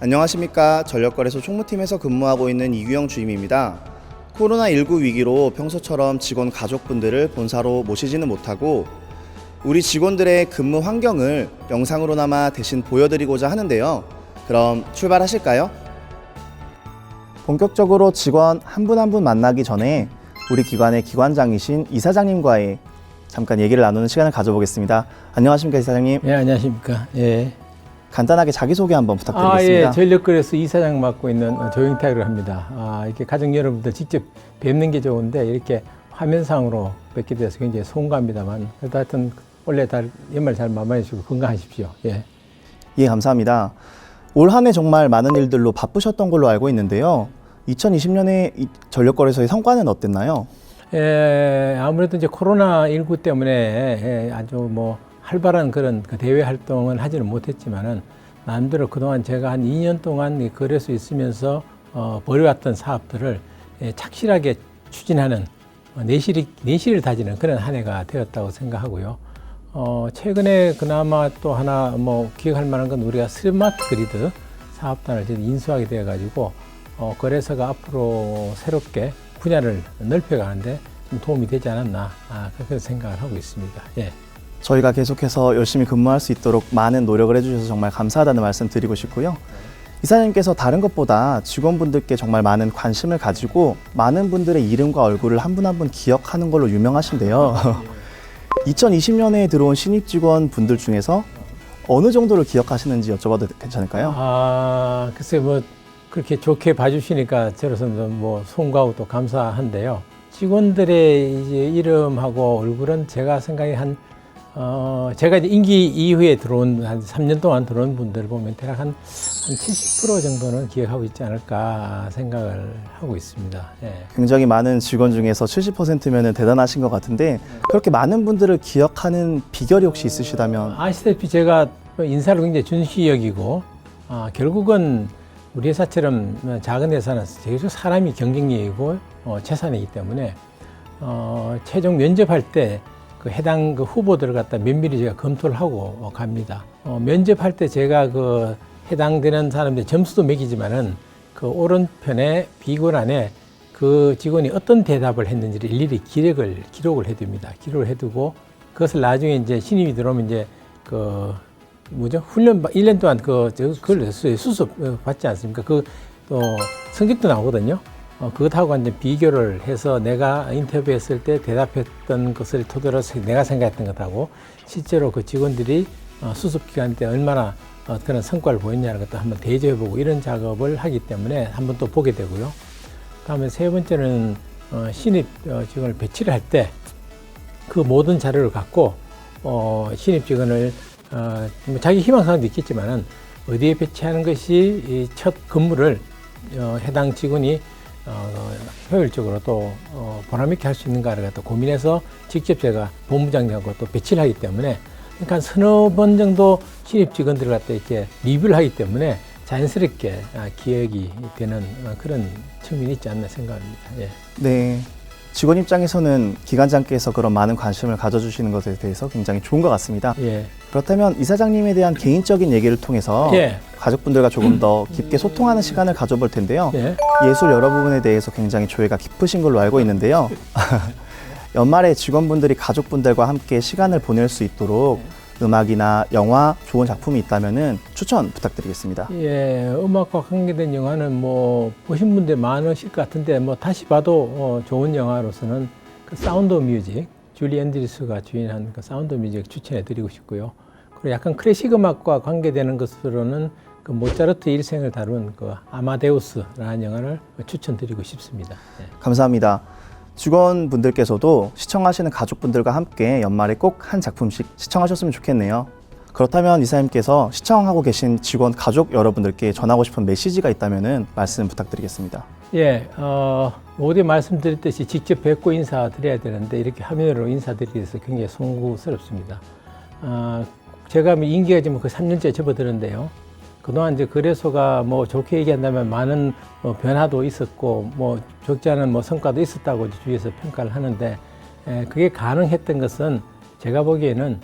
안녕하십니까. 전력거래소 총무팀에서 근무하고 있는 이규영 주임입니다. 코로나19 위기로 평소처럼 직원 가족분들을 본사로 모시지는 못하고 우리 직원들의 근무 환경을 영상으로나마 대신 보여드리고자 하는데요. 그럼 출발하실까요? 본격적으로 직원 한 분 한 분 만나기 전에 우리 기관의 기관장이신 이사장님과의 잠깐 얘기를 나누는 시간을 가져보겠습니다. 안녕하십니까, 이사장님? 예, 안녕하십니까. 예. 간단하게 자기소개 한번 부탁드리겠습니다. 예. 전력거래소 이사장 맡고 있는 조영탁이라고 합니다. 이렇게 가족 여러분들 직접 뵙는 게 좋은데 이렇게 화면상으로 뵙게 돼서 굉장히 송구합니다만 그래도 하여튼 원래 연말 잘 마무리해 주시고 건강하십시오. 예. 예, 감사합니다. 올 한 해 정말 많은 일들로 바쁘셨던 걸로 알고 있는데요. 2020년에 전력거래소의 성과는 어땠나요? 아무래도 이제 코로나19 때문에 아주 활발한 그런 대외 활동은 하지는 못했지만은 나름대로 그동안 제가 한 2년 동안 거래소에 있으면서 벌여왔던 사업들을 착실하게 추진하는 내실을 다지는 그런 한 해가 되었다고 생각하고요. 최근에 그나마 또 하나 기억할 만한 건 우리가 스마트 그리드 사업단을 인수하게 되어 가지고 거래소가 앞으로 새롭게 분야를 넓혀가는데 좀 도움이 되지 않았나 그렇게 생각을 하고 있습니다. 예. 저희가 계속해서 열심히 근무할 수 있도록 많은 노력을 해주셔서 정말 감사하다는 말씀 드리고 싶고요. 이사님께서 다른 것보다 직원분들께 정말 많은 관심을 가지고 많은 분들의 이름과 얼굴을 한 분 한 분 기억하는 걸로 유명하신데요. 2020년에 들어온 신입 직원분들 중에서 어느 정도를 기억하시는지 여쭤봐도 괜찮을까요? 글쎄 그렇게 좋게 봐주시니까 저로서는 송구하고 또 감사한데요. 직원들의 이제 이름하고 얼굴은 제가 생각에 제가 이제 임기 이후에 들어온 한 3년 동안 들어온 분들 보면 대략 한 70% 정도는 기억하고 있지 않을까 생각을 하고 있습니다. 예. 굉장히 많은 직원 중에서 70%면은 대단하신 것 같은데 그렇게 많은 분들을 기억하는 비결이 혹시 있으시다면? 아시다시피 제가 인사를 굉장히 준시 여기고 결국은 우리 회사처럼 작은 회사는 계속 사람이 경쟁력이고 재산이기 때문에 최종 면접할 때 그 해당 후보들을 갖다 면밀히 제가 검토를 하고 갑니다. 면접할 때 제가 그 해당되는 사람들 점수도 매기지만은 그 오른편에 비권안에 그 직원이 어떤 대답을 했는지를 일일이 기록을 해둡니다. 기록을 해두고 그것을 나중에 이제 신입이 들어오면 이제 훈련 1년 동안 그걸 수습 받지 않습니까? 또 성적도 나오거든요. 그것하고 이제 비교를 해서 내가 인터뷰했을 때 대답했던 것을 토대로 내가 생각했던 것하고 실제로 그 직원들이 수습 기간 때 얼마나 그런 성과를 보였냐는 것도 한번 대조해보고 이런 작업을 하기 때문에 한번 또 보게 되고요. 다음에 세 번째는 신입 직원을 배치를 할 때 그 모든 자료를 갖고 신입 직원을 자기 희망사항도 있겠지만은 어디에 배치하는 것이 첫 근무를 해당 직원이 효율적으로 또 보람있게 할 수 있는가를 갖다 고민해서 직접 제가 본부장님하고 또 배치를 하기 때문에 그러니까 서너 번 정도 신입 직원들을 갖다 이렇게 리뷰를 하기 때문에 자연스럽게 기억이 되는 그런 측면이 있지 않나 생각합니다. 예. 네. 직원 입장에서는 기관장께서 그런 많은 관심을 가져주시는 것에 대해서 굉장히 좋은 것 같습니다. 예. 그렇다면 이사장님에 대한 개인적인 얘기를 통해서 가족분들과 조금 더 깊게 소통하는 시간을 가져볼 텐데요. 예술 여러 부분에 대해서 굉장히 조예가 깊으신 걸로 알고 있는데요. 연말에 직원분들이 가족분들과 함께 시간을 보낼 수 있도록 음악이나 영화, 좋은 작품이 있다면 추천 부탁드리겠습니다. 예, 음악과 관계된 영화는 보신 분들 많으실 것 같은데 다시 봐도 좋은 영화로서는 그 사운드 오브 뮤직, 줄리 앤드리스가 주연한 그 사운드 오브 뮤직 추천해 드리고 싶고요. 그리고 약간 클래식 음악과 관계되는 것으로는 그 모차르트 일생을 다룬 그 아마데우스라는 영화를 추천드리고 싶습니다. 예. 감사합니다. 직원분들께서도 시청하시는 가족분들과 함께 연말에 꼭 한 작품씩 시청하셨으면 좋겠네요. 그렇다면 이사님께서 시청하고 계신 직원 가족 여러분들께 전하고 싶은 메시지가 있다면 말씀 부탁드리겠습니다. 예, 어제 말씀드렸듯이 직접 뵙고 인사드려야 되는데 이렇게 화면으로 인사드리기 위해서 굉장히 송구스럽습니다. 제가 임기가 지금 3년째 접어드는데요. 그동안 이제 거래소가 좋게 얘기한다면 많은 변화도 있었고 적지 않은 성과도 있었다고 주위에서 평가를 하는데 그게 가능했던 것은 제가 보기에는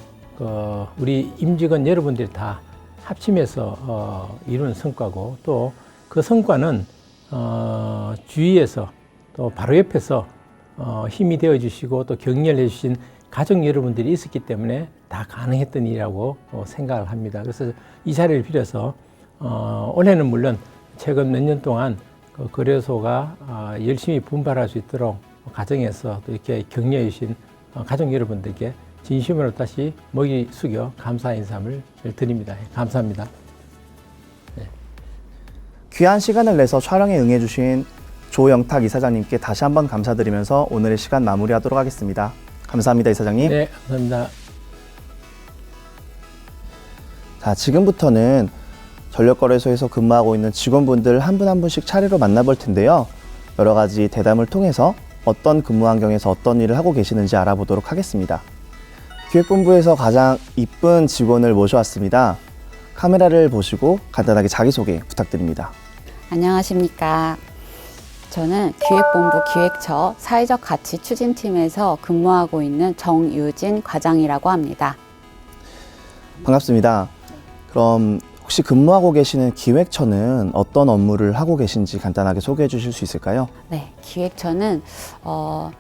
우리 임직원 여러분들이 다 합심해서 이룬 성과고 또 그 성과는 주위에서 또 바로 옆에서 힘이 되어 주시고 또 격려를 해 주신 가족 여러분들이 있었기 때문에 다 가능했던 일이라고 생각을 합니다. 그래서 이 자리를 빌어서 올해는 물론 최근 몇 년 동안 그 거래소가 열심히 분발할 수 있도록 가정에서 또 이렇게 격려해 주신 가족 여러분들께 진심으로 다시 목이 숙여 감사 인사를 드립니다. 감사합니다. 귀한 시간을 내서 촬영에 응해주신 조영탁 이사장님께 다시 한번 감사드리면서 오늘의 시간 마무리하도록 하겠습니다. 감사합니다, 이사장님. 네, 감사합니다. 자, 지금부터는 전력거래소에서 근무하고 있는 직원분들 한 분 한 분씩 차례로 만나볼 텐데요. 여러 가지 대담을 통해서 어떤 근무 환경에서 어떤 일을 하고 계시는지 알아보도록 하겠습니다. 기획본부에서 가장 이쁜 직원을 모셔왔습니다. 카메라를 보시고 간단하게 자기소개 부탁드립니다. 안녕하십니까. 저는 기획본부 기획처 사회적 가치 추진팀에서 근무하고 있는 정유진 과장이라고 합니다. 반갑습니다. 그럼 혹시 근무하고 계시는 기획처는 어떤 업무를 하고 계신지 간단하게 소개해 주실 수 있을까요? 네, 기획처는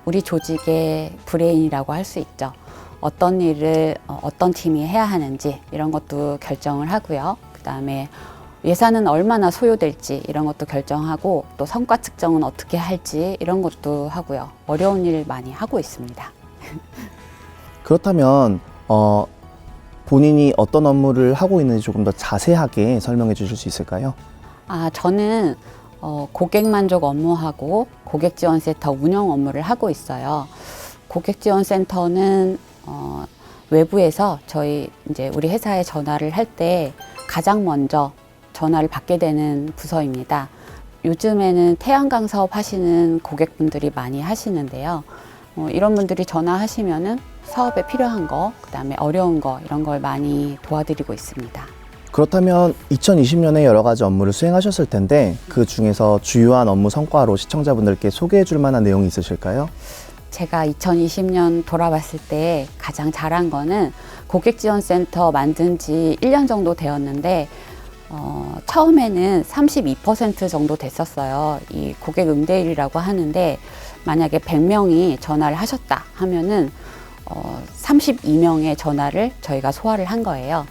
우리 조직의 브레인이라고 할 수 있죠. 어떤 일을 어떤 팀이 해야 하는지 이런 것도 결정을 하고요. 그다음에 예산은 얼마나 소요될지 이런 것도 결정하고 또 성과 측정은 어떻게 할지 이런 것도 하고요. 어려운 일 많이 하고 있습니다. 그렇다면 본인이 어떤 업무를 하고 있는지 조금 더 자세하게 설명해 주실 수 있을까요? 저는 고객 만족 업무하고 고객지원센터 운영 업무를 하고 있어요. 고객지원센터는 외부에서 이제 우리 회사에 전화를 할 때 가장 먼저 전화를 받게 되는 부서입니다. 요즘에는 태양광 사업 하시는 고객분들이 많이 하시는데요. 이런 분들이 전화하시면은 사업에 필요한 거, 그다음에 어려운 거 이런 걸 많이 도와드리고 있습니다. 그렇다면 2020년에 여러 가지 업무를 수행하셨을 텐데 그 중에서 주요한 업무 성과로 시청자분들께 소개해 줄 만한 내용이 있으실까요? 제가 2020년 돌아봤을 때 가장 잘한 거는 고객지원센터 만든 지 1년 정도 되었는데 처음에는 32% 정도 됐었어요. 이 고객 응대율이라고 하는데 만약에 100명이 전화를 하셨다 하면은 32명의 전화를 저희가 소화를 한 거예요.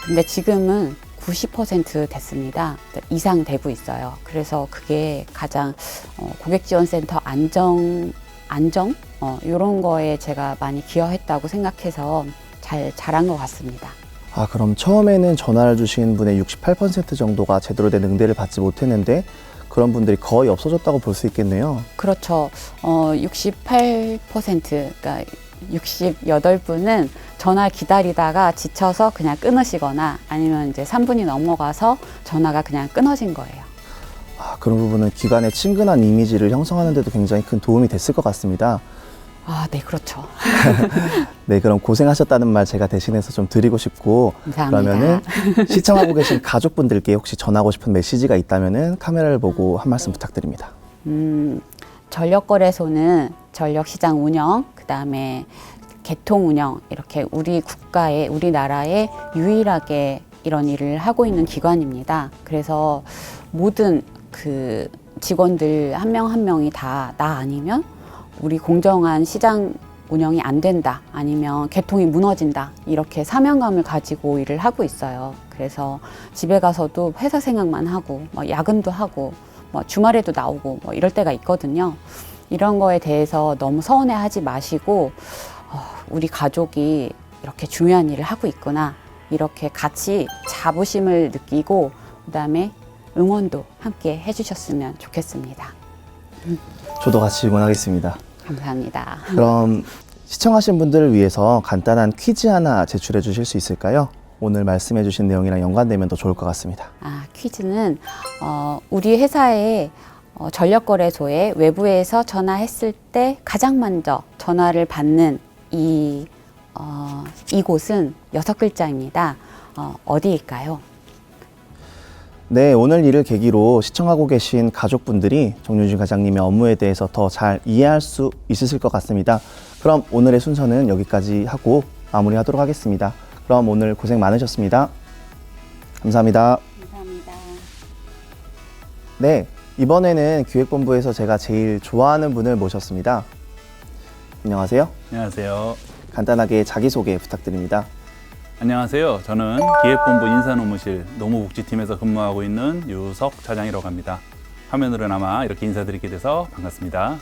근데 지금은 90% 됐습니다. 이상 되고 있어요. 그래서 그게 가장 고객지원센터 안정 이런 거에 제가 많이 기여했다고 생각해서 잘한 것 같습니다. 그럼 처음에는 전화를 주신 분의 68% 정도가 제대로 된 응대를 받지 못했는데 그런 분들이 거의 없어졌다고 볼 수 있겠네요. 그렇죠. 68%, 그러니까 68분은 전화 기다리다가 지쳐서 그냥 끊으시거나 아니면 이제 3분이 넘어가서 전화가 그냥 끊어진 거예요. 그런 부분은 기관의 친근한 이미지를 형성하는 데도 굉장히 큰 도움이 됐을 것 같습니다. 네, 그렇죠. 네, 그럼 고생하셨다는 말 제가 대신해서 좀 드리고 싶고 감사합니다. 그러면은 시청하고 계신 가족분들께 혹시 전하고 싶은 메시지가 있다면은 카메라를 보고 한 말씀 부탁드립니다. 전력거래소는 전력시장 운영, 그다음에 개통 운영 이렇게 우리 국가에 우리나라에 유일하게 이런 일을 하고 있는 기관입니다. 그래서 모든 그 직원들 한 명 한 명이 다 나 아니면 우리 공정한 시장 운영이 안 된다 아니면 개통이 무너진다 이렇게 사명감을 가지고 일을 하고 있어요. 그래서 집에 가서도 회사 생각만 하고 야근도 하고 주말에도 나오고 이럴 때가 있거든요. 이런 거에 대해서 너무 서운해하지 마시고 우리 가족이 이렇게 중요한 일을 하고 있구나 이렇게 같이 자부심을 느끼고 그다음에 응원도 함께 해주셨으면 좋겠습니다. 저도 같이 응원하겠습니다. 감사합니다. 그럼 시청하신 분들을 위해서 간단한 퀴즈 하나 제출해 주실 수 있을까요? 오늘 말씀해 주신 내용이랑 연관되면 더 좋을 것 같습니다. 퀴즈는 우리 회사의 전력거래소에 외부에서 전화했을 때 가장 먼저 전화를 받는 이곳은 6글자입니다. 어디일까요? 네, 오늘 일을 계기로 시청하고 계신 가족분들이 정유진 과장님의 업무에 대해서 더 잘 이해할 수 있으실 것 같습니다. 그럼 오늘의 순서는 여기까지 하고 마무리하도록 하겠습니다. 그럼 오늘 고생 많으셨습니다. 감사합니다. 감사합니다. 네, 이번에는 기획본부에서 제가 제일 좋아하는 분을 모셨습니다. 안녕하세요. 안녕하세요. 간단하게 자기소개 부탁드립니다. 안녕하세요. 저는 기획본부 인사노무실 노무복지팀에서 근무하고 있는 유석 차장이라고 합니다. 화면으로나마 이렇게 인사드리게 돼서 반갑습니다.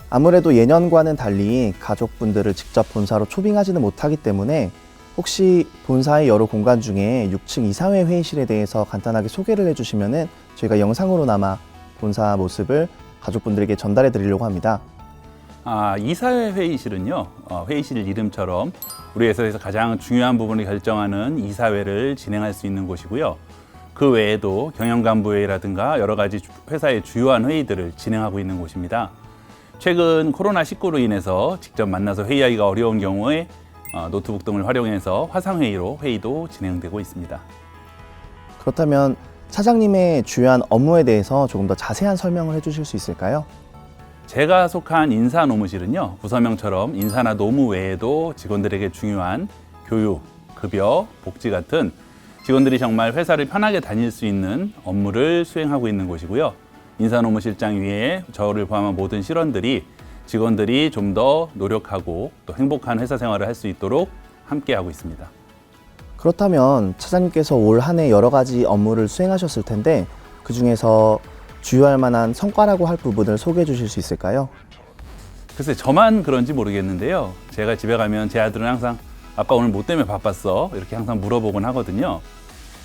아무래도 예년과는 달리 가족분들을 직접 본사로 초빙하지는 못하기 때문에 혹시 본사의 여러 공간 중에 6층 이사회 회의실에 대해서 간단하게 소개를 해주시면은 저희가 영상으로나마 본사 모습을 가족분들에게 전달해 드리려고 합니다. 이사회 회의실은요, 회의실 이름처럼 우리 회사에서 가장 중요한 부분을 결정하는 이사회를 진행할 수 있는 곳이고요. 그 외에도 경영간부회의라든가 여러 가지 회사의 주요한 회의들을 진행하고 있는 곳입니다. 최근 코로나19로 인해서 직접 만나서 회의하기가 어려운 경우에 노트북 등을 활용해서 화상회의로 회의도 진행되고 있습니다. 그렇다면 차장님의 주요한 업무에 대해서 조금 더 자세한 설명을 해주실 수 있을까요? 제가 속한 인사노무실은요, 부서명처럼 인사나 노무 외에도 직원들에게 중요한 교육, 급여, 복지 같은 직원들이 정말 회사를 편하게 다닐 수 있는 업무를 수행하고 있는 곳이고요. 인사노무실장 위에 저를 포함한 모든 실원들이 직원들이 좀 더 노력하고 또 행복한 회사 생활을 할 수 있도록 함께하고 있습니다. 그렇다면 차장님께서 올 한 해 여러 가지 업무를 수행하셨을 텐데 그 중에서 주요할 만한 성과라고 할 부분을 소개해 주실 수 있을까요? 글쎄 저만 그런지 모르겠는데요. 제가 집에 가면 제 아들은 항상 아빠 오늘 뭐 때문에 바빴어? 이렇게 항상 물어보곤 하거든요.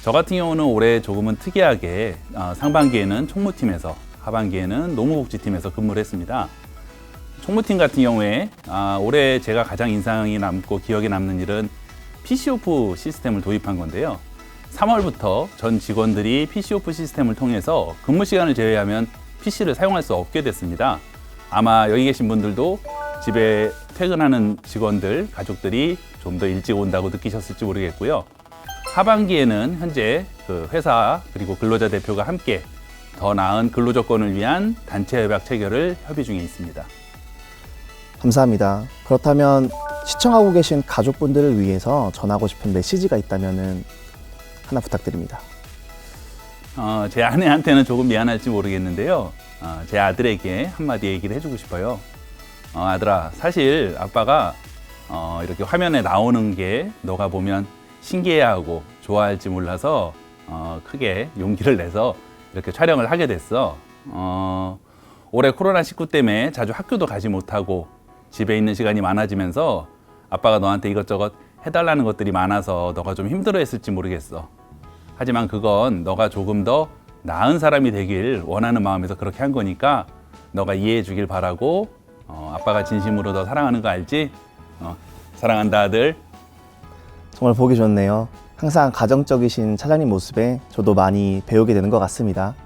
저 같은 경우는 올해 조금은 특이하게 상반기에는 총무팀에서 하반기에는 노무복지팀에서 근무를 했습니다. 총무팀 같은 경우에 올해 제가 가장 인상이 남고 기억에 남는 일은 PC오프 시스템을 도입한 건데요. 3월부터 전 직원들이 PC오프 시스템을 통해서 근무 시간을 제외하면 PC를 사용할 수 없게 됐습니다. 아마 여기 계신 분들도 집에 퇴근하는 직원들, 가족들이 좀 더 일찍 온다고 느끼셨을지 모르겠고요. 하반기에는 현재 그 회사 그리고 근로자 대표가 함께 더 나은 근로 조건을 위한 단체 협약 체결을 협의 중에 있습니다. 감사합니다. 그렇다면 시청하고 계신 가족분들을 위해서 전하고 싶은 메시지가 있다면 하나 부탁드립니다. 제 아내한테는 조금 미안할지 모르겠는데요. 제 아들에게 한마디 얘기를 해주고 싶어요. 아들아, 사실 아빠가 이렇게 화면에 나오는 게 너가 보면 신기해하고 좋아할지 몰라서 크게 용기를 내서 이렇게 촬영을 하게 됐어. 올해 코로나19 때문에 자주 학교도 가지 못하고 집에 있는 시간이 많아지면서 아빠가 너한테 이것저것 해달라는 것들이 많아서 너가 좀 힘들어했을지 모르겠어. 하지만 그건 너가 조금 더 나은 사람이 되길 원하는 마음에서 그렇게 한 거니까 너가 이해해 주길 바라고 아빠가 진심으로 너 사랑하는 거 알지? 사랑한다 아들. 정말 보기 좋네요. 항상 가정적이신 차장님 모습에 저도 많이 배우게 되는 것 같습니다.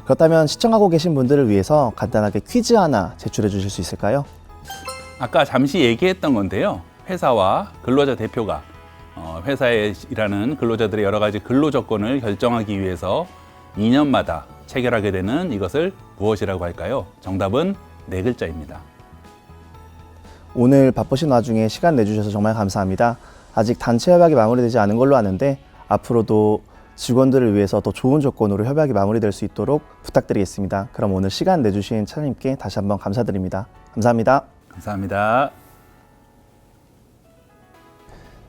그렇다면 시청하고 계신 분들을 위해서 간단하게 퀴즈 하나 제출해 주실 수 있을까요? 아까 잠시 얘기했던 건데요. 회사와 근로자 대표가 회사에 일하는 근로자들의 여러 가지 근로 조건을 결정하기 위해서 2년마다 체결하게 되는 이것을 무엇이라고 할까요? 정답은 4글자입니다. 오늘 바쁘신 와중에 시간 내주셔서 정말 감사합니다. 아직 단체 협약이 마무리되지 않은 걸로 아는데 앞으로도 직원들을 위해서 더 좋은 조건으로 협약이 마무리될 수 있도록 부탁드리겠습니다. 그럼 오늘 시간 내주신 차장님께 다시 한번 감사드립니다. 감사합니다. 감사합니다.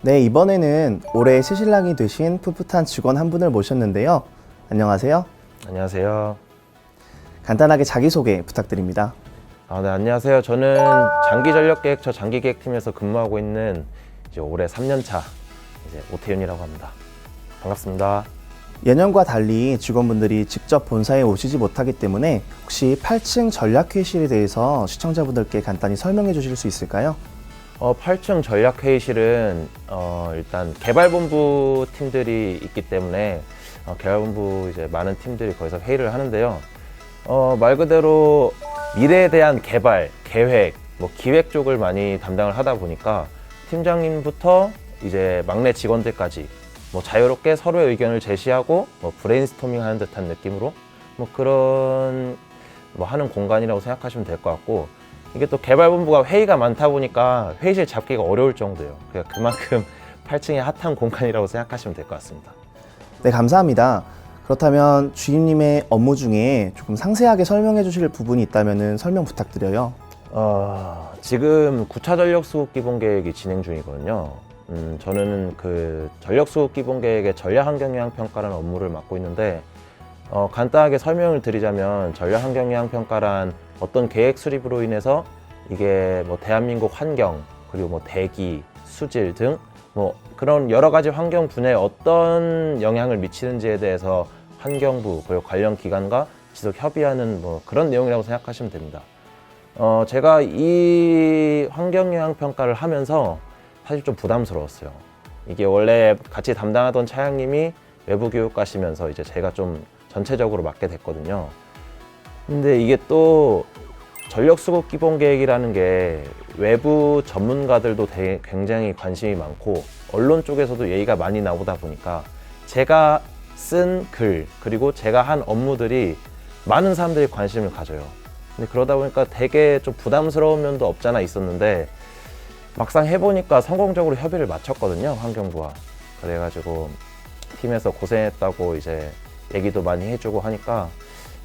네, 이번에는 올해 새신랑이 되신 풋풋한 직원 한 분을 모셨는데요. 안녕하세요. 안녕하세요. 간단하게 자기소개 부탁드립니다. 네, 안녕하세요. 저는 장기전력계획처 장기계획팀에서 근무하고 있는 이제 올해 3년차 오태윤이라고 합니다. 반갑습니다. 예년과 달리 직원분들이 직접 본사에 오시지 못하기 때문에 혹시 8층 전략회의실에 대해서 시청자분들께 간단히 설명해 주실 수 있을까요? 8층 전략회의실은 일단 개발본부 팀들이 있기 때문에 개발본부 이제 많은 팀들이 거기서 회의를 하는데요. 말 그대로 미래에 대한 개발, 계획, 기획 쪽을 많이 담당을 하다 보니까 팀장님부터 이제 막내 직원들까지 자유롭게 서로의 의견을 제시하고 브레인스토밍 하는 듯한 느낌으로 그런 하는 공간이라고 생각하시면 될 것 같고, 이게 또 개발본부가 회의가 많다 보니까 회의실 잡기가 어려울 정도예요. 그만큼 8층의 핫한 공간이라고 생각하시면 될 것 같습니다. 네, 감사합니다. 그렇다면 주임님의 업무 중에 조금 상세하게 설명해 주실 부분이 있다면 설명 부탁드려요. 지금 9차 전력수급 기본 계획이 진행 중이거든요. 저는 그 전력수급 기본 계획의 전략 환경 영향 평가라는 업무를 맡고 있는데, 간단하게 설명을 드리자면 전략 환경 영향 평가란 어떤 계획 수립으로 인해서 이게 뭐 대한민국 환경, 그리고 뭐 대기, 수질 등 뭐 그런 여러 가지 환경 분야에 어떤 영향을 미치는지에 대해서 환경부 그리고 관련 기관과 지속 협의하는 뭐 그런 내용이라고 생각하시면 됩니다. 제가 이 환경 영향 평가를 하면서 사실 좀 부담스러웠어요. 이게 원래 같이 담당하던 차장님이 외부 교육 가시면서 이제 제가 좀 전체적으로 맡게 됐거든요. 근데 이게 또 전력수급 기본 계획이라는 게 외부 전문가들도 굉장히 관심이 많고 언론 쪽에서도 얘기가 많이 나오다 보니까 제가 쓴 글 그리고 제가 한 업무들이 많은 사람들이 관심을 가져요. 근데 그러다 보니까 되게 좀 부담스러운 면도 없잖아 있었는데, 막상 해보니까 성공적으로 협의를 마쳤거든요, 환경부와. 그래가지고 팀에서 고생했다고 이제 얘기도 많이 해주고 하니까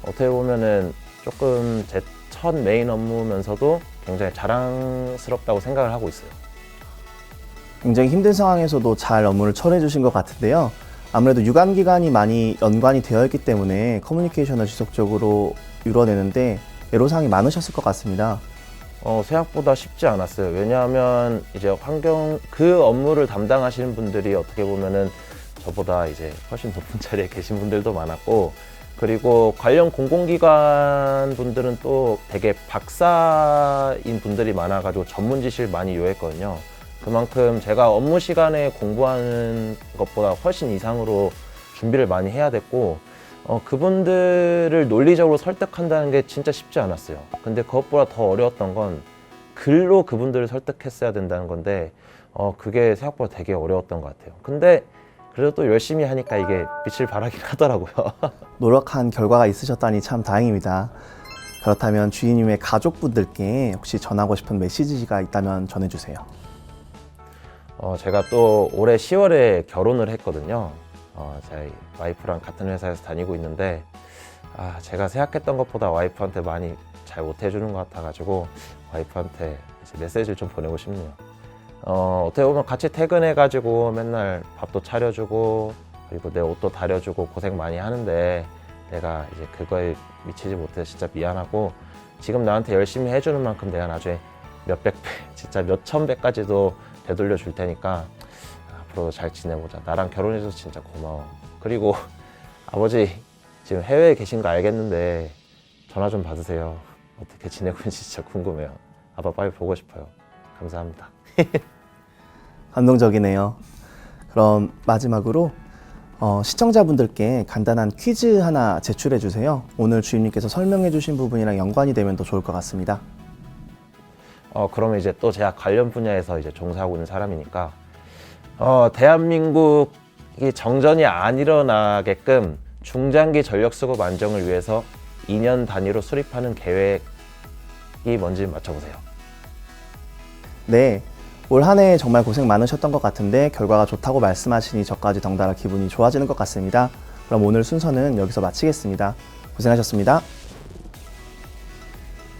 어떻게 보면은 조금 제 첫 메인 업무면서도 굉장히 자랑스럽다고 생각을 하고 있어요. 굉장히 힘든 상황에서도 잘 업무를 처리해 주신 것 같은데요. 아무래도 유관기관이 많이 연관이 되어 있기 때문에 커뮤니케이션을 지속적으로 이뤄내는데 애로사항이 많으셨을 것 같습니다. 생각보다 쉽지 않았어요. 왜냐하면 이제 그 업무를 담당하시는 분들이 어떻게 보면은 저보다 이제 훨씬 높은 자리에 계신 분들도 많았고, 그리고 관련 공공기관 분들은 또 되게 박사인 분들이 많아가지고 전문 지식을 많이 요했거든요. 그만큼 제가 업무 시간에 공부하는 것보다 훨씬 이상으로 준비를 많이 해야 됐고, 그분들을 논리적으로 설득한다는 게 진짜 쉽지 않았어요. 근데 그것보다 더 어려웠던 건 글로 그분들을 설득했어야 된다는 건데, 그게 생각보다 되게 어려웠던 것 같아요. 근데 그래도 또 열심히 하니까 이게 빛을 발하긴 하더라고요. 노력한 결과가 있으셨다니 참 다행입니다. 그렇다면 주인님의 가족분들께 혹시 전하고 싶은 메시지가 있다면 전해주세요. 제가 또 올해 10월에 결혼을 했거든요. 제 와이프랑 같은 회사에서 다니고 있는데, 제가 생각했던 것보다 와이프한테 많이 잘 못해주는 것 같아가지고 와이프한테 이제 메시지를 좀 보내고 싶네요. 어떻게 보면 같이 퇴근해가지고 맨날 밥도 차려주고 그리고 내 옷도 다려주고 고생 많이 하는데 내가 이제 그거에 미치지 못해서 진짜 미안하고, 지금 나한테 열심히 해주는 만큼 내가 나중에 몇백 배, 진짜 몇천 배까지도 되돌려 줄 테니까 앞으로 잘 지내보자. 나랑 결혼해줘서 진짜 고마워. 그리고 아버지 지금 해외에 계신 거 알겠는데 전화 좀 받으세요. 어떻게 지내고 있는지 진짜 궁금해요. 아빠 빨리 보고 싶어요. 감사합니다. 감동적이네요. 그럼 마지막으로 시청자분들께 간단한 퀴즈 하나 제출해 주세요. 오늘 주임님께서 설명해 주신 부분이랑 연관이 되면 더 좋을 것 같습니다. 그러면 이제 또 제가 관련 분야에서 이제 종사하고 있는 사람이니까, 대한민국이 정전이 안 일어나게끔 중장기 전력 수급 안정을 위해서 2년 단위로 수립하는 계획이 뭔지 맞춰보세요. 네, 올 한 해 정말 고생 많으셨던 것 같은데 결과가 좋다고 말씀하시니 저까지 덩달아 기분이 좋아지는 것 같습니다. 그럼 오늘 순서는 여기서 마치겠습니다. 고생하셨습니다.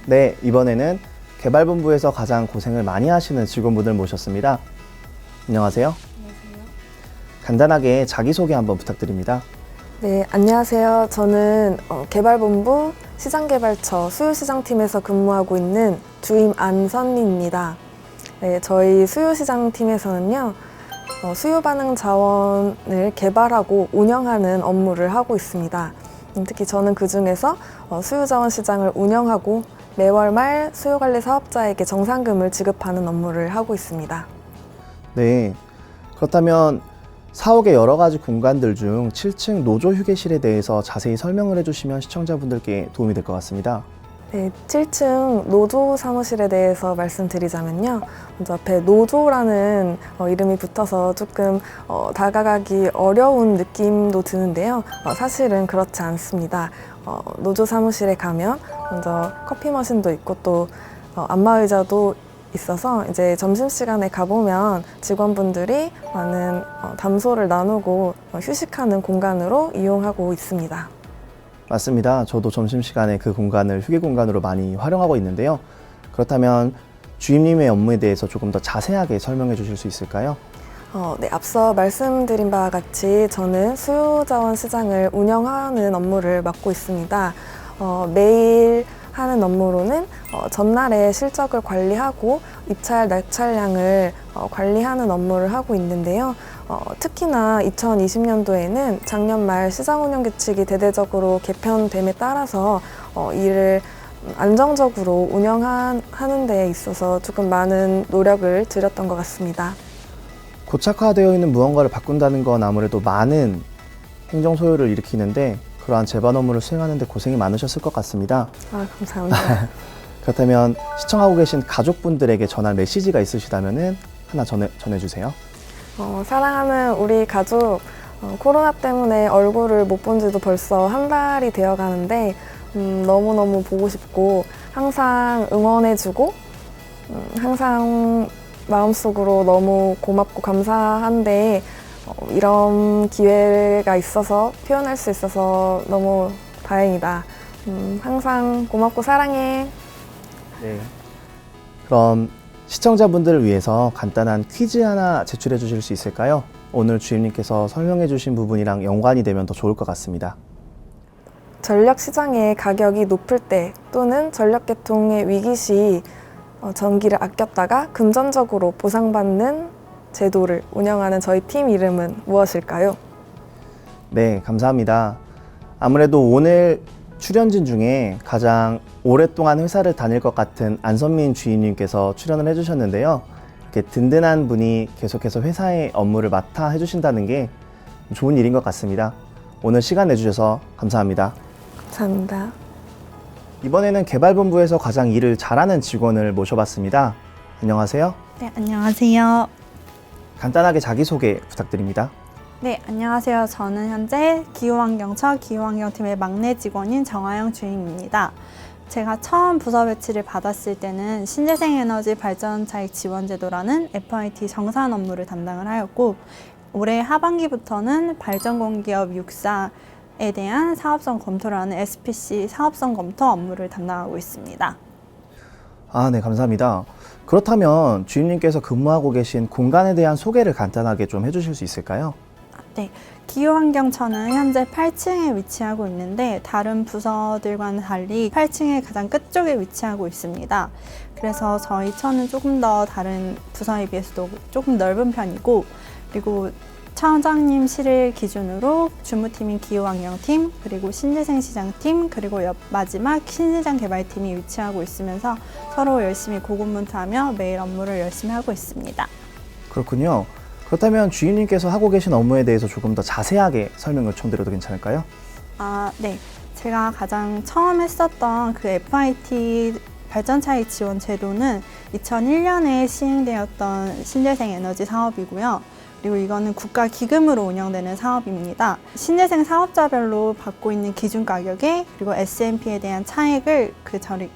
네, 이번에는 개발본부에서 가장 고생을 많이 하시는 직원분들 모셨습니다. 안녕하세요. 안녕하세요. 간단하게 자기소개 한번 부탁드립니다. 네, 안녕하세요. 저는 개발본부 시장개발처 수요시장팀에서 근무하고 있는 주임 안선미입니다. 네, 저희 수요시장팀에서는요, 수요반응 자원을 개발하고 운영하는 업무를 하고 있습니다. 특히 저는 그중에서 수요자원 시장을 운영하고 매월 말 수요관리 사업자에게 정산금을 지급하는 업무를 하고 있습니다. 네, 그렇다면 사옥의 여러 가지 공간들 중 7층 노조 휴게실에 대해서 자세히 설명을 해주시면 시청자분들께 도움이 될 것 같습니다. 네, 7층 노조 사무실에 대해서 말씀드리자면요. 먼저 앞에 노조라는 이름이 붙어서 조금 다가가기 어려운 느낌도 드는데요. 사실은 그렇지 않습니다. 노조 사무실에 가면 먼저 커피 머신도 있고 또 안마의자도 있어서 이제 점심시간에 가보면 직원분들이 많은 담소를 나누고 휴식하는 공간으로 이용하고 있습니다. 맞습니다. 저도 점심시간에 그 공간을 휴게 공간으로 많이 활용하고 있는데요. 그렇다면 주임님의 업무에 대해서 조금 더 자세하게 설명해 주실 수 있을까요? 네, 앞서 말씀드린 바와 같이 저는 수요자원 시장을 운영하는 업무를 맡고 있습니다. 매일 하는 업무로는 전날의 실적을 관리하고 입찰 낙찰량을 관리하는 업무를 하고 있는데요. 특히나 2020년도에는 작년 말 시장 운영 규칙이 대대적으로 개편됨에 따라서 이를 안정적으로 운영하는 데 있어서 조금 많은 노력을 들였던 것 같습니다. 고착화되어 있는 무언가를 바꾼다는 건 아무래도 많은 행정 소요를 일으키는데 그러한 제반 업무를 수행하는 데 고생이 많으셨을 것 같습니다. 감사합니다. 그렇다면 시청하고 계신 가족분들에게 전할 메시지가 있으시다면 하나 전해주세요. 사랑하는 우리 가족, 코로나 때문에 얼굴을 못 본 지도 벌써 한 달이 되어 가는데 너무너무 보고 싶고 항상 응원해주고 항상 마음속으로 너무 고맙고 감사한데 이런 기회가 있어서 표현할 수 있어서 너무 다행이다. 항상 고맙고 사랑해. 네. 그럼 시청자분들을 위해서 간단한 퀴즈 하나 제출해 주실 수 있을까요? 오늘 주임님께서 설명해 주신 부분이랑 연관이 되면 더 좋을 것 같습니다. 전력 시장의 가격이 높을 때 또는 전력 개통의 위기 시 전기를 아꼈다가 금전적으로 보상받는 제도를 운영하는 저희 팀 이름은 무엇일까요? 네, 감사합니다. 아무래도 오늘 출연진 중에 가장 오랫동안 회사를 다닐 것 같은 안선민 주임님께서 출연을 해주셨는데요. 이렇게 든든한 분이 계속해서 회사의 업무를 맡아 해주신다는 게 좋은 일인 것 같습니다. 오늘 시간 내주셔서 감사합니다. 감사합니다. 이번에는 개발본부에서 가장 일을 잘하는 직원을 모셔봤습니다. 안녕하세요. 네, 안녕하세요. 간단하게 자기소개 부탁드립니다. 네, 안녕하세요. 저는 현재 기후환경처 기후환경팀의 막내 직원인 정하영 주임입니다. 제가 처음 부서 배치를 받았을 때는 신재생에너지 발전차익 지원제도라는 FIT 정산 업무를 담당을 하였고 올해 하반기부터는 발전공기업 6사에 대한 사업성 검토를 하는 SPC 사업성 검토 업무를 담당하고 있습니다. 네, 감사합니다. 그렇다면 주임님께서 근무하고 계신 공간에 대한 소개를 간단하게 좀 해주실 수 있을까요? 네, 기후환경처는 현재 8층에 위치하고 있는데 다른 부서들과는 달리 8층의 가장 끝쪽에 위치하고 있습니다. 그래서 저희 처는 조금 더 다른 부서에 비해서도 조금 넓은 편이고 그리고 차장님실을 기준으로 주무팀인 기후환경팀, 그리고 신재생시장팀, 그리고 마지막 신시장 개발팀이 위치하고 있으면서 서로 열심히 고군분투하며 매일 업무를 열심히 하고 있습니다. 그렇군요. 그렇다면 주임님께서 하고 계신 업무에 대해서 조금 더 자세하게 설명 요청드려도 괜찮을까요? 네. 제가 가장 처음 했었던 그 FIT 발전차익 지원 제도는 2001년에 시행되었던 신재생 에너지 사업이고요. 그리고 이거는 국가 기금으로 운영되는 사업입니다. 신재생 사업자별로 받고 있는 기준 가격에 그리고 S&P에 대한 차액을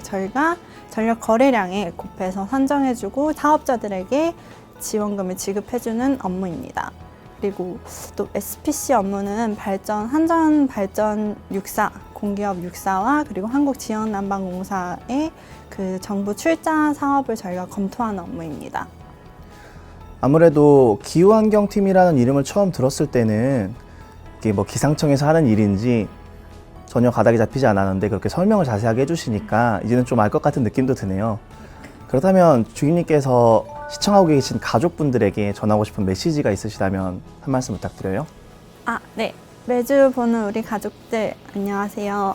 저희가 전력 거래량에 곱해서 산정해주고 사업자들에게 지원금을 지급해주는 업무입니다. 그리고 또 SPC 업무는 한전 발전 6사, 공기업 6사와 그리고 한국지역난방공사의 그 정부 출자 사업을 저희가 검토하는 업무입니다. 아무래도 기후환경팀이라는 이름을 처음 들었을 때는 이게 뭐 기상청에서 하는 일인지 전혀 가닥이 잡히지 않았는데 그렇게 설명을 자세하게 해주시니까 이제는 좀 알 것 같은 느낌도 드네요. 그렇다면 주임님께서 시청하고 계신 가족분들에게 전하고 싶은 메시지가 있으시다면 한 말씀 부탁드려요. 네. 매주 보는 우리 가족들 안녕하세요.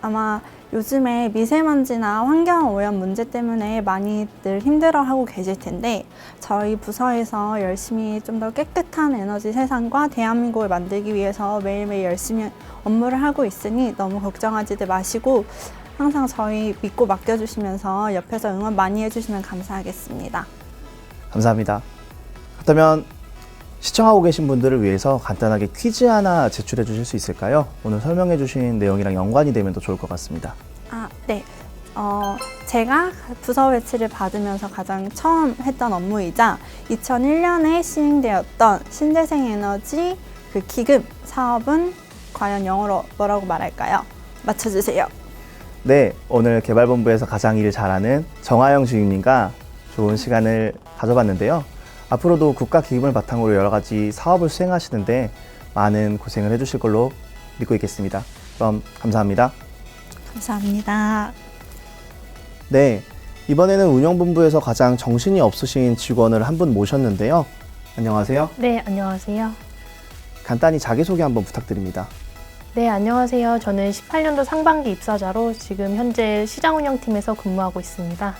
아마 요즘에 미세먼지나 환경오염 문제 때문에 많이들 힘들어하고 계실 텐데 저희 부서에서 열심히 좀 더 깨끗한 에너지 세상과 대한민국을 만들기 위해서 매일매일 열심히 업무를 하고 있으니 너무 걱정하지들 마시고 항상 저희 믿고 맡겨주시면서 옆에서 응원 많이 해주시면 감사하겠습니다. 감사합니다. 그렇다면 시청하고 계신 분들을 위해서 간단하게 퀴즈 하나 제출해 주실 수 있을까요? 오늘 설명해 주신 내용이랑 연관이 되면 더 좋을 것 같습니다. 네. 제가 부서 배치를 받으면서 가장 처음 했던 업무이자 2001년에 시행되었던 신재생 에너지 그 기금 사업은 과연 영어로 뭐라고 말할까요? 맞춰주세요. 네, 오늘 개발본부에서 가장 일 잘하는 정하영 주임님과 좋은 시간을 가져봤는데요. 앞으로도 국가 기금을 바탕으로 여러 가지 사업을 수행하시는데 많은 고생을 해주실 걸로 믿고 있겠습니다. 그럼 감사합니다. 감사합니다. 네, 이번에는 운영본부에서 가장 정신이 없으신 직원을 한 분 모셨는데요. 안녕하세요. 네, 안녕하세요. 간단히 자기소개 한번 부탁드립니다. 네, 안녕하세요. 저는 18년도 상반기 입사자로 지금 현재 시장운영팀에서 근무하고 있습니다.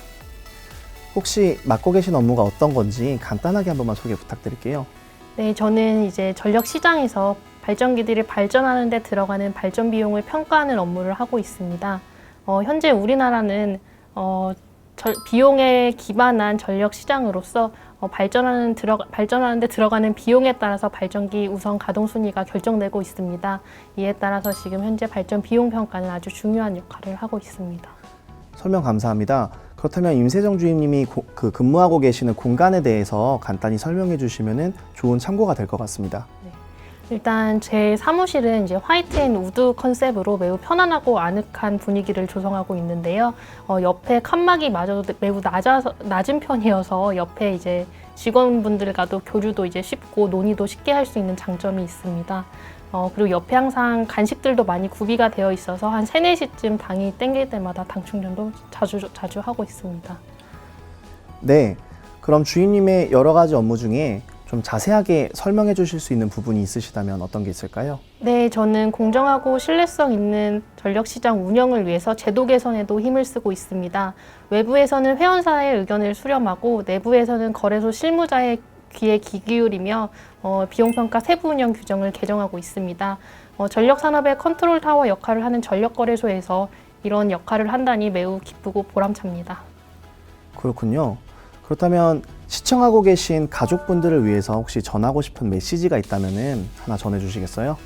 혹시 맡고 계신 업무가 어떤 건지 간단하게 한 번만 소개 부탁드릴게요. 네, 저는 이제 전력 시장에서 발전기들이 발전하는 데 들어가는 발전 비용을 평가하는 업무를 하고 있습니다. 현재 우리나라는 비용에 기반한 전력 시장으로서 발전하는 데 들어가는 비용에 따라서 발전기 우선 가동 순위가 결정되고 있습니다. 이에 따라서 지금 현재 발전 비용 평가는 아주 중요한 역할을 하고 있습니다. 설명 감사합니다. 그렇다면 임세정 주임님이 근무하고 계시는 공간에 대해서 간단히 설명해 주시면 좋은 참고가 될 것 같습니다. 일단 제 사무실은 이제 화이트 앤 우드 컨셉으로 매우 편안하고 아늑한 분위기를 조성하고 있는데요. 옆에 칸막이 마저도 매우 낮은 편이어서 옆에 이제 직원분들과도 교류도 이제 쉽고 논의도 쉽게 할 수 있는 장점이 있습니다. 그리고 옆에 항상 간식들도 많이 구비가 되어 있어서 한 3, 4시쯤 당이 땡길 때마다 당 충전도 자주 하고 있습니다. 네, 그럼 주임님의 여러 가지 업무 중에 좀 자세하게 설명해 주실 수 있는 부분이 있으시다면 어떤 게 있을까요? 네, 저는 공정하고 신뢰성 있는 전력시장 운영을 위해서 제도 개선에도 힘을 쓰고 있습니다. 외부에서는 회원사의 의견을 수렴하고 내부에서는 거래소 실무자의 귀에 귀 기울이며 비용평가 세부 운영 규정을 개정하고 있습니다. 전력산업의 컨트롤 타워 역할을 하는 전력거래소에서 이런 역할을 한다니 매우 기쁘고 보람찹니다. 그렇군요. 그렇다면 시청하고 계신 가족분들을 위해서 혹시 전하고 싶은 메시지가 있다면 하나 전해주시겠어요?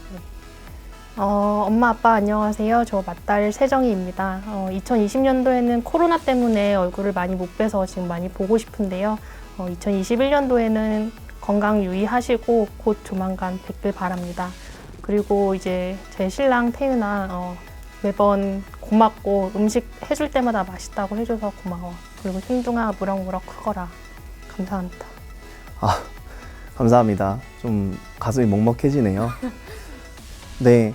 엄마, 아빠 안녕하세요. 저 맏딸 세정이입니다. 2020년도에는 코로나 때문에 얼굴을 많이 못 뵈서 지금 많이 보고 싶은데요. 2021년도에는 건강 유의하시고 곧 조만간 뵙길 바랍니다. 그리고 이제 제 신랑 태윤아 매번 고맙고 음식 해줄 때마다 맛있다고 해줘서 고마워. 그리고 흰둥아 무럭무럭 크거라. 감사합니다. 감사합니다. 좀 가슴이 먹먹해지네요. 네,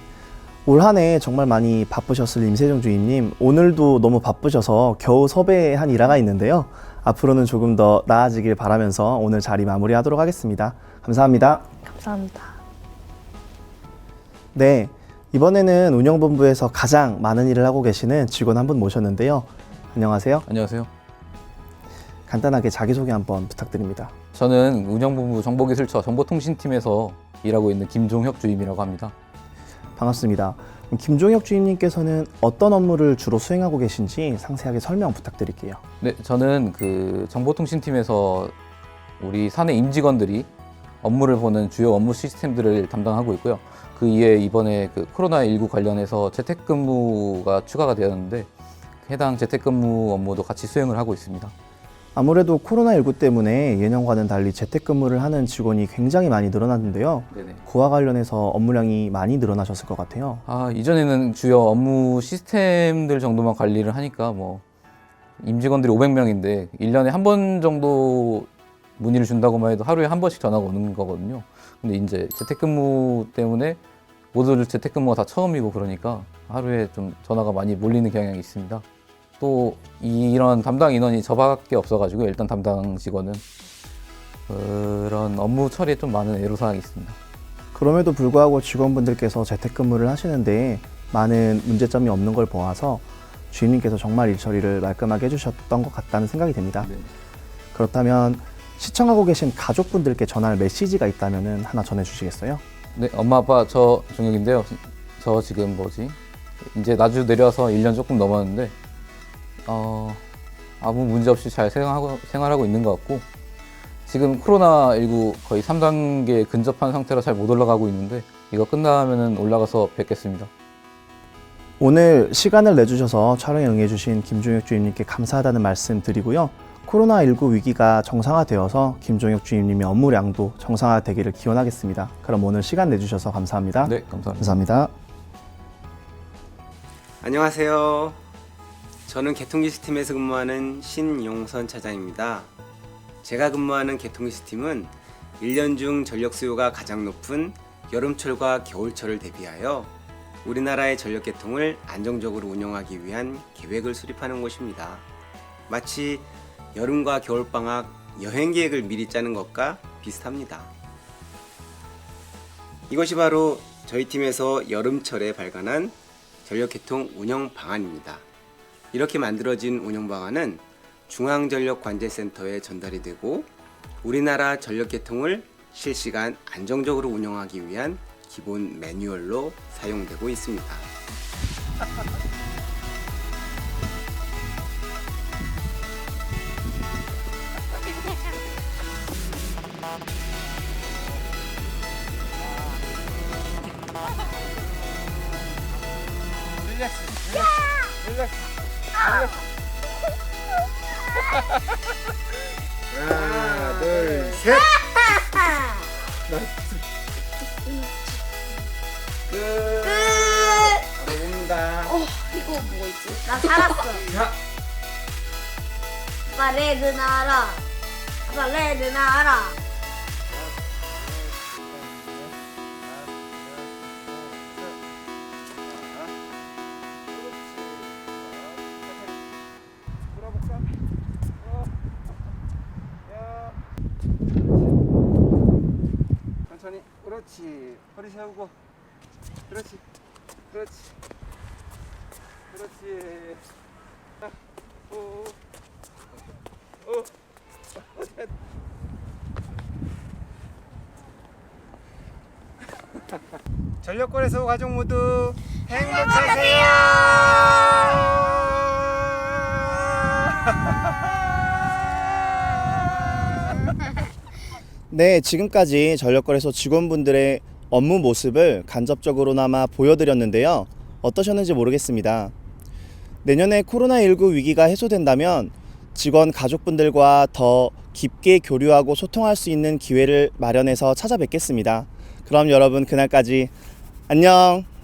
올 한 해 정말 많이 바쁘셨을 임세정 주임님, 오늘도 너무 바쁘셔서 겨우 섭외한 일화가 있는데요. 앞으로는 조금 더 나아지길 바라면서 오늘 자리 마무리하도록 하겠습니다. 감사합니다. 감사합니다. 네, 이번에는 운영본부에서 가장 많은 일을 하고 계시는 직원 한 분 모셨는데요. 안녕하세요. 안녕하세요. 간단하게 자기소개 한번 부탁드립니다. 저는 운영본부 정보기술처 정보통신팀에서 일하고 있는 김종혁 주임이라고 합니다. 반갑습니다. 김종혁 주임님께서는 어떤 업무를 주로 수행하고 계신지 상세하게 설명 부탁드릴게요. 네, 저는 그 정보통신팀에서 우리 사내 임직원들이 업무를 보는 주요 업무 시스템들을 담당하고 있고요. 그 이에 이번에 그 코로나19 관련해서 재택근무가 추가가 되었는데 해당 재택근무 업무도 같이 수행을 하고 있습니다. 아무래도 코로나19 때문에 예년과는 달리 재택근무를 하는 직원이 굉장히 많이 늘어났는데요. 네네. 그와 관련해서 업무량이 많이 늘어나셨을 것 같아요. 이전에는 주요 업무 시스템들 정도만 관리를 하니까 임직원들이 500명인데 1년에 한 번 정도 문의를 준다고만 해도 하루에 한 번씩 전화가 오는 거거든요. 근데 이제 재택근무 때문에 모두들 재택근무가 다 처음이고 그러니까 하루에 좀 전화가 많이 몰리는 경향이 있습니다. 또 이런 담당 인원이 저밖에 없어가지고 일단 담당 직원은 그런 업무 처리에 좀 많은 애로사항이 있습니다. 그럼에도 불구하고 직원분들께서 재택근무를 하시는데 많은 문제점이 없는 걸 보아서 주임님께서 정말 일 처리를 말끔하게 해주셨던 것 같다는 생각이 됩니다. 네. 그렇다면 시청하고 계신 가족분들께 전할 메시지가 있다면 하나 전해주시겠어요? 네, 엄마 아빠 저 종혁인데요. 저 지금 이제 나주 내려와서 1년 조금 넘었는데 아무 문제 없이 잘 생활하고 있는 것 같고 지금 코로나19 거의 3단계 근접한 상태로 잘 못 올라가고 있는데 이거 끝나면은 올라가서 뵙겠습니다. 오늘 시간을 내주셔서 촬영에 응해주신 김종혁 주임님께 감사하다는 말씀 드리고요. 코로나19 위기가 정상화되어서 김종혁 주임님의 업무량도 정상화되기를 기원하겠습니다. 그럼 오늘 시간 내주셔서 감사합니다. 네, 감사합니다. 감사합니다. 안녕하세요. 저는 개통기술팀에서 근무하는 신용선 차장입니다. 제가 근무하는 개통기술팀은 1년 중 전력 수요가 가장 높은 여름철과 겨울철을 대비하여 우리나라의 전력 계통을 안정적으로 운영하기 위한 계획을 수립하는 곳입니다. 마치 여름과 겨울방학 여행 계획을 미리 짜는 것과 비슷합니다. 이것이 바로 저희 팀에서 여름철에 발간한 전력계통 운영 방안입니다. 이렇게 만들어진 운영 방안은 중앙전력관제센터에 전달이 되고 우리나라 전력계통을 실시간 안정적으로 운영하기 위한 기본 매뉴얼로 사용되고 있습니다. 하나, 둘, 셋. 끝. 바로 봅니다. 이거 뭐 있지? 나 살았어. 자, 아빠 레드 나와라. 아빠 레드 나와라. 천천히. 그렇지. 허리 세우고. 그렇지. 그렇지. 그렇지. 오. 오. 전력권에서 가족 모두 행복하세요. 네, 지금까지 전력거래소 직원분들의 업무 모습을 간접적으로나마 보여드렸는데요. 어떠셨는지 모르겠습니다. 내년에 코로나19 위기가 해소된다면 직원 가족분들과 더 깊게 교류하고 소통할 수 있는 기회를 마련해서 찾아뵙겠습니다. 그럼 여러분 그날까지 안녕!